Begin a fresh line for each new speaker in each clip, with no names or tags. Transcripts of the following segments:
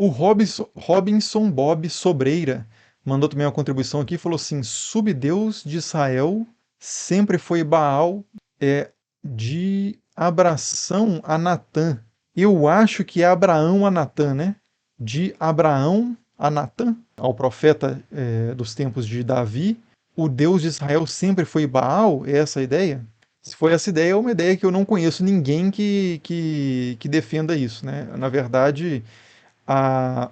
O Robinson Bob Sobreira mandou também uma contribuição aqui, falou assim: subdeus de Israel sempre foi Baal, de Abraão a Natã. Eu acho que é Abraão a Natã, né? De Abraão a Natã, ao profeta dos tempos de Davi. O Deus de Israel sempre foi Baal? É essa a ideia? Se foi essa ideia, é uma ideia que eu não conheço ninguém que defenda isso, né? Na verdade,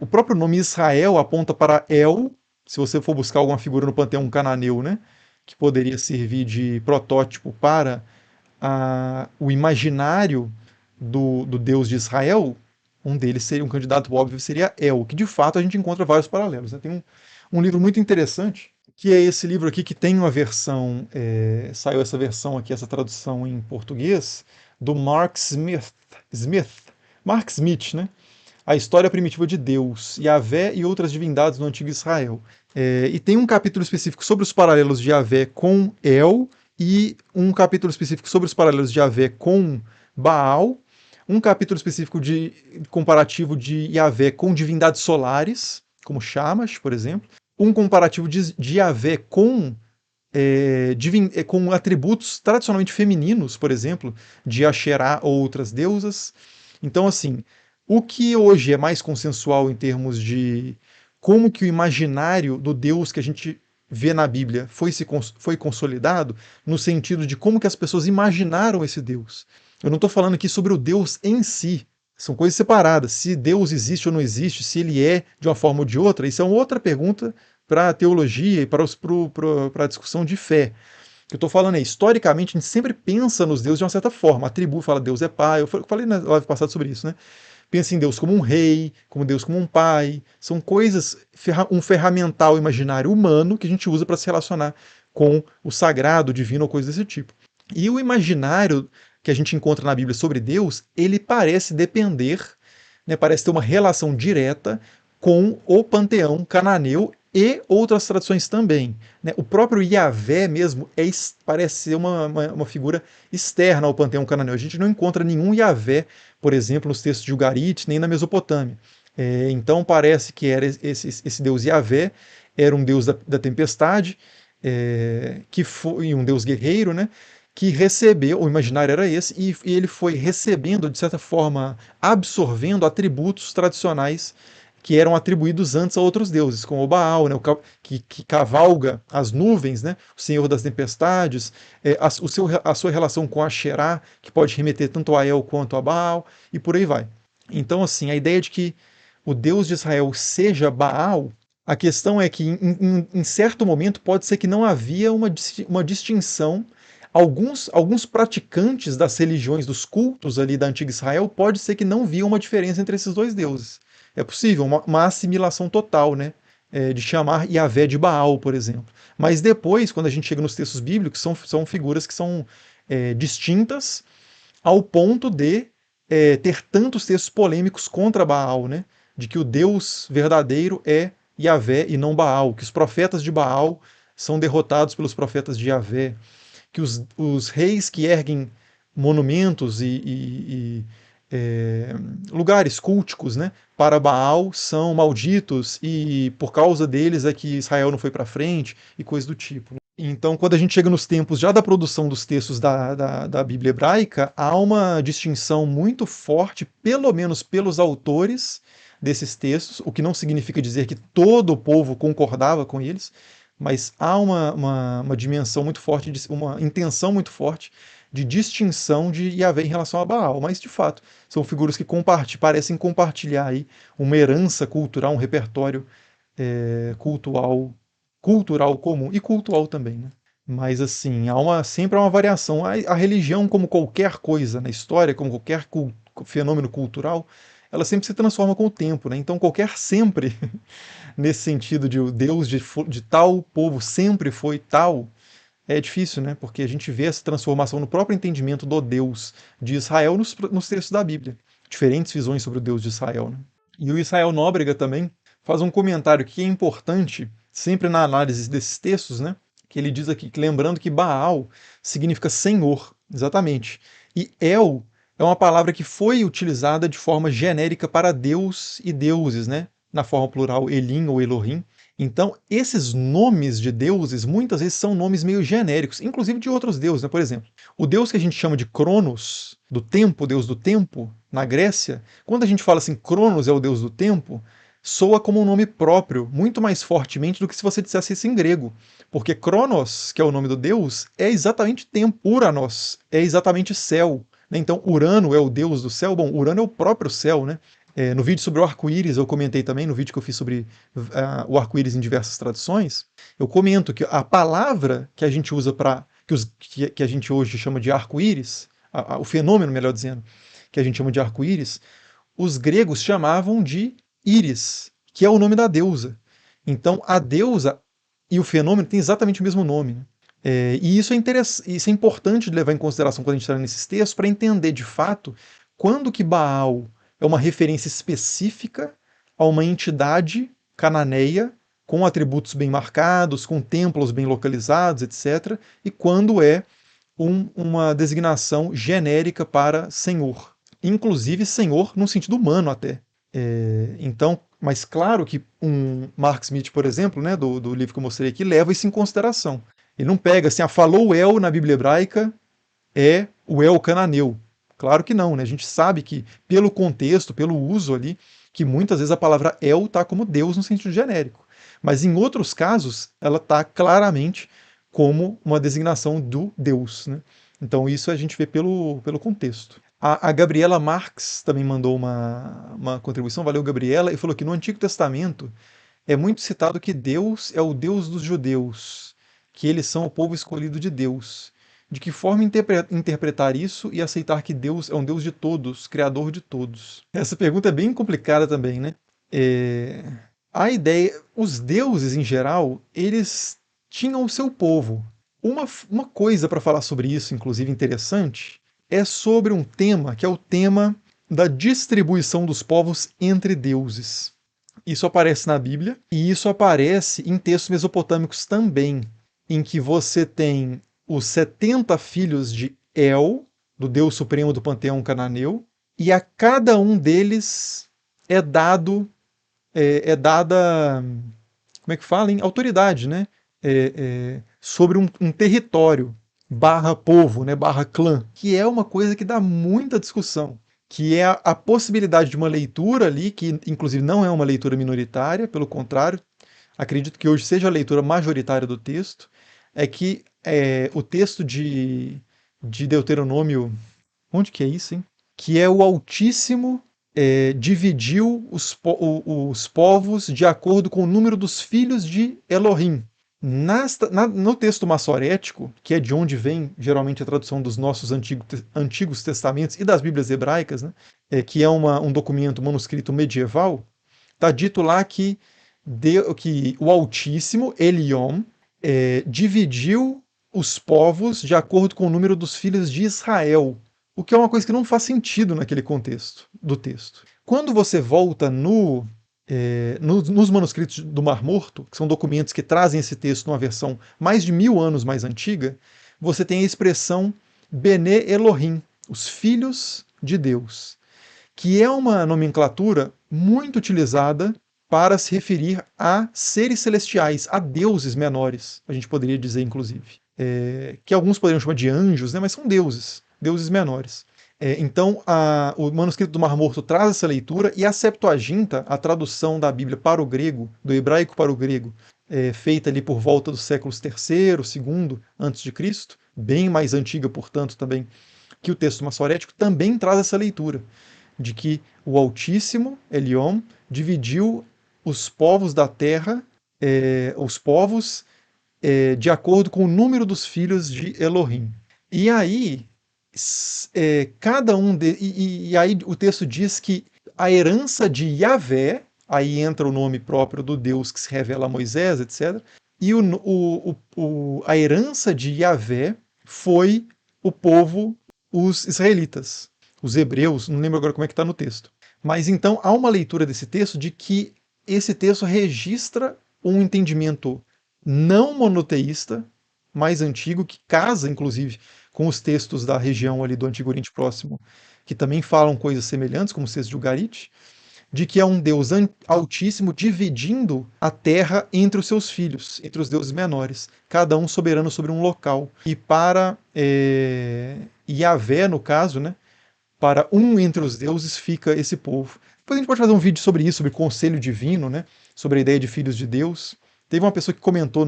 o próprio nome Israel aponta para El, se você for buscar alguma figura no panteão cananeu, né? Que poderia servir de protótipo para o imaginário do Deus de Israel, um deles seria um candidato óbvio, seria El, que de fato a gente encontra vários paralelos, né? Tem um livro muito interessante, que é esse livro aqui que tem uma versão, saiu essa versão aqui, essa tradução em português, do Smith, Mark Smith, né? A história primitiva de Deus, Yahvé e outras divindades no antigo Israel. E tem um capítulo específico sobre os paralelos de Yahvé com El, e um capítulo específico sobre os paralelos de Yahvé com Baal, um capítulo específico de comparativo de Yahvé com divindades solares, como Shamash, por exemplo, um comparativo de Yahvé com atributos tradicionalmente femininos, por exemplo, de Asherá ou outras deusas. Então, assim, o que hoje é mais consensual em termos de como que o imaginário do Deus que a gente vê na Bíblia foi consolidado, no sentido de como que as pessoas imaginaram esse Deus. Eu não estou falando aqui sobre o Deus em si, são coisas separadas. Se Deus existe ou não existe, se ele é de uma forma ou de outra, isso é uma outra pergunta para a teologia e para a discussão de fé. O que eu estou falando é, historicamente, a gente sempre pensa nos deuses de uma certa forma. Atribui, fala Deus é pai. Eu falei na live passada sobre isso, né? Pensa em Deus como um rei, como Deus como um pai. São coisas, um ferramental imaginário humano que a gente usa para se relacionar com o sagrado, o divino ou coisas desse tipo. E o imaginário que a gente encontra na Bíblia sobre Deus, ele parece depender, né, parece ter uma relação direta com o panteão cananeu e outras tradições também. Né? O próprio Yahvé mesmo parece ser uma figura externa ao panteão cananeu. A gente não encontra nenhum Yahvé, por exemplo, nos textos de Ugarit, nem na Mesopotâmia. Então parece que era esse deus Yahvé, era um deus da tempestade, que foi um deus guerreiro, né? Que recebeu, o imaginário era esse, e ele foi recebendo, de certa forma, absorvendo atributos tradicionais que eram atribuídos antes a outros deuses, como o Baal, né, que cavalga as nuvens, né, o senhor das tempestades, a sua relação com Asherá, que pode remeter tanto a El quanto a Baal, e por aí vai. Então, assim, a ideia de que o Deus de Israel seja Baal, a questão é que, em certo momento, pode ser que não havia uma distinção. Alguns praticantes das religiões, dos cultos ali da antiga Israel, pode ser que não viam uma diferença entre esses dois deuses. É possível, uma assimilação total, né? De chamar Yahvé de Baal, por exemplo. Mas depois, quando a gente chega nos textos bíblicos, são figuras que são distintas ao ponto de ter tantos textos polêmicos contra Baal, né? De que o Deus verdadeiro é Yahvé e não Baal, que os profetas de Baal são derrotados pelos profetas de Yahvé, que os reis que erguem monumentos e lugares culticos, né, para Baal são malditos e por causa deles é que Israel não foi para frente e coisa do tipo. Então, quando a gente chega nos tempos já da produção dos textos da Bíblia hebraica, há uma distinção muito forte, pelo menos pelos autores desses textos, o que não significa dizer que todo o povo concordava com eles, mas há uma dimensão muito forte, uma intenção muito forte de distinção de Yahvé em relação a Baal. Mas, de fato, são figuras que parecem compartilhar aí uma herança cultural, um repertório cultural, cultural comum e cultural também, né? Mas assim, sempre há uma variação. A religião, como qualquer coisa na história, como qualquer fenômeno cultural, ela sempre se transforma com o tempo, né? Então qualquer sempre, nesse sentido de o Deus de tal povo sempre foi tal, é difícil, né? Porque a gente vê essa transformação no próprio entendimento do Deus de Israel nos textos da Bíblia. Diferentes visões sobre o Deus de Israel, né? E o Israel Nóbrega também faz um comentário que é importante, sempre na análise desses textos, né? Que ele diz aqui, lembrando que Baal significa Senhor, exatamente. E El, é uma palavra que foi utilizada de forma genérica para Deus e deuses, né? Na forma plural Elim ou Elohim. Então, esses nomes de deuses muitas vezes são nomes meio genéricos, inclusive de outros deuses, né? Por exemplo, o deus que a gente chama de Cronos, do tempo, deus do tempo, na Grécia, quando a gente fala assim, Cronos é o deus do tempo, soa como um nome próprio, muito mais fortemente do que se você dissesse isso em grego. Porque Cronos, que é o nome do deus, é exatamente tempo. Uranos é exatamente céu, né? Então, Urano é o deus do céu. Bom, Urano é o próprio céu, né? No vídeo sobre o arco-íris, eu comentei também, no vídeo que eu fiz sobre o arco-íris em diversas traduções, eu comento que a palavra que a gente usa para, que a gente hoje chama de arco-íris, o fenômeno, melhor dizendo, que a gente chama de arco-íris, os gregos chamavam de íris, que é o nome da deusa. Então, a deusa e o fenômeno têm exatamente o mesmo nome, né? E isso é importante de levar em consideração quando a gente está nesses textos, para entender de fato quando que Baal é uma referência específica a uma entidade cananeia com atributos bem marcados, com templos bem localizados, etc., e quando é uma designação genérica para senhor, inclusive senhor no sentido humano até. Então, mas claro que um Mark Smith, por exemplo, né, do livro que eu mostrei aqui, leva isso em consideração. Ele não pega assim, falou o El na Bíblia hebraica, é o El cananeu. Claro que não, né? A gente sabe que, pelo contexto, pelo uso ali, que muitas vezes a palavra El está como Deus no sentido genérico. Mas em outros casos, ela está claramente como uma designação do Deus, né? Então isso a gente vê pelo contexto. A Gabriela Marx também mandou uma contribuição, valeu Gabriela, e falou que no Antigo Testamento é muito citado que Deus é o Deus dos judeus, que eles são o povo escolhido de Deus. De que forma interpretar isso e aceitar que Deus é um Deus de todos, criador de todos? Essa pergunta é bem complicada também, né? É, A ideia, os deuses em geral, eles tinham o seu povo. Uma coisa para falar sobre isso, inclusive interessante, é sobre um tema que é o tema da distribuição dos povos entre deuses. Isso aparece na Bíblia e isso aparece em textos mesopotâmicos também, em que você tem os 70 filhos de El, do deus supremo do panteão cananeu, e a cada um deles é dado dada, como é que fala, hein? Autoridade, né? Sobre um território, barra povo, né? Barra clã, que é uma coisa que dá muita discussão, que é a possibilidade de uma leitura ali, que inclusive não é uma leitura minoritária, pelo contrário, acredito que hoje seja a leitura majoritária do texto, é que o texto de Deuteronômio, onde que é isso, hein? Que é o Altíssimo dividiu os povos de acordo com o número dos filhos de Elohim. No texto massorético, que é de onde vem geralmente a tradução dos nossos antigos testamentos e das Bíblias hebraicas, né, que é um documento manuscrito medieval, está dito lá que o Altíssimo, Eliom, dividiu os povos de acordo com o número dos filhos de Israel, o que é uma coisa que não faz sentido naquele contexto do texto. Quando você volta nos manuscritos do Mar Morto, que são documentos que trazem esse texto numa versão mais de 1000 anos mais antiga, você tem a expressão Bene Elohim, os filhos de Deus, que é uma nomenclatura muito utilizada para se referir a seres celestiais, a deuses menores, a gente poderia dizer, inclusive. Que alguns poderiam chamar de anjos, né, mas são deuses menores. Então, o manuscrito do Mar Morto traz essa leitura, e a Septuaginta, a tradução da Bíblia para o grego, do hebraico para o grego, feita ali por volta dos séculos III, II antes de Cristo, bem mais antiga, portanto, também que o texto massorético, também traz essa leitura de que o Altíssimo, Eliom, dividiu os povos da terra, os povos, de acordo com o número dos filhos de Elohim. E aí, cada um e aí o texto diz que a herança de Yahvé, aí entra o nome próprio do Deus que se revela a Moisés, etc. E a herança de Yahvé foi o povo, os israelitas, os hebreus, não lembro agora como é que está no texto. Mas então há uma leitura desse texto de que esse texto registra um entendimento não monoteísta, mais antigo, que casa, inclusive, com os textos da região ali do Antigo Oriente Próximo, que também falam coisas semelhantes, como o Sesjugarit, de que é um Deus altíssimo dividindo a terra entre os seus filhos, entre os deuses menores, cada um soberano sobre um local. E para Yahvé, no caso, né, para um entre os deuses fica esse povo. Depois a gente pode fazer um vídeo sobre isso, sobre conselho divino, né, sobre a ideia de filhos de Deus. Teve uma pessoa que comentou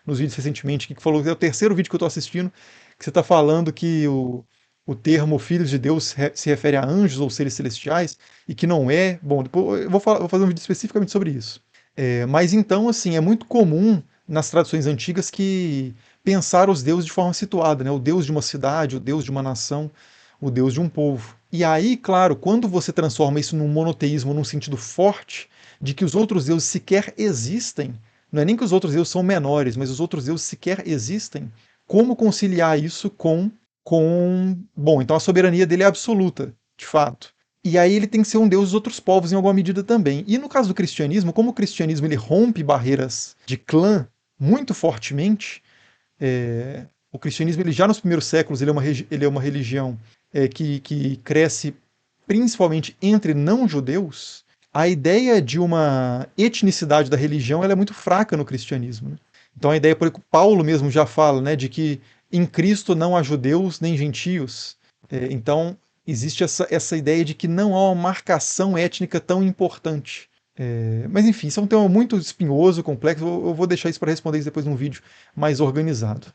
nos vídeos recentemente, que falou que é o terceiro vídeo que eu estou assistindo, que você está falando que o termo filhos de Deus se refere a anjos ou seres celestiais, e que não é. Bom, depois eu vou fazer um vídeo especificamente sobre isso. Mas então, assim, é muito comum nas tradições antigas que pensar os deuses de forma situada, né? O deus de uma cidade, o deus de uma nação, o deus de um povo. E aí, claro, quando você transforma isso num monoteísmo num sentido forte, de que os outros deuses sequer existem, não é nem que os outros deuses são menores, mas os outros deuses sequer existem, como conciliar isso bom, então a soberania dele é absoluta, de fato. E aí ele tem que ser um deus dos outros povos em alguma medida também. E no caso do cristianismo, como o cristianismo ele rompe barreiras de clã muito fortemente, o cristianismo ele já nos primeiros séculos ele é uma religião que cresce principalmente entre não-judeus. A ideia de uma etnicidade da religião ela é muito fraca no cristianismo, né? Então a ideia, por Paulo mesmo já fala, né, de que em Cristo não há judeus nem gentios. Então existe essa ideia de que não há uma marcação étnica tão importante. Mas enfim, isso é um tema muito espinhoso, complexo. Eu vou deixar isso para responder isso depois num vídeo mais organizado.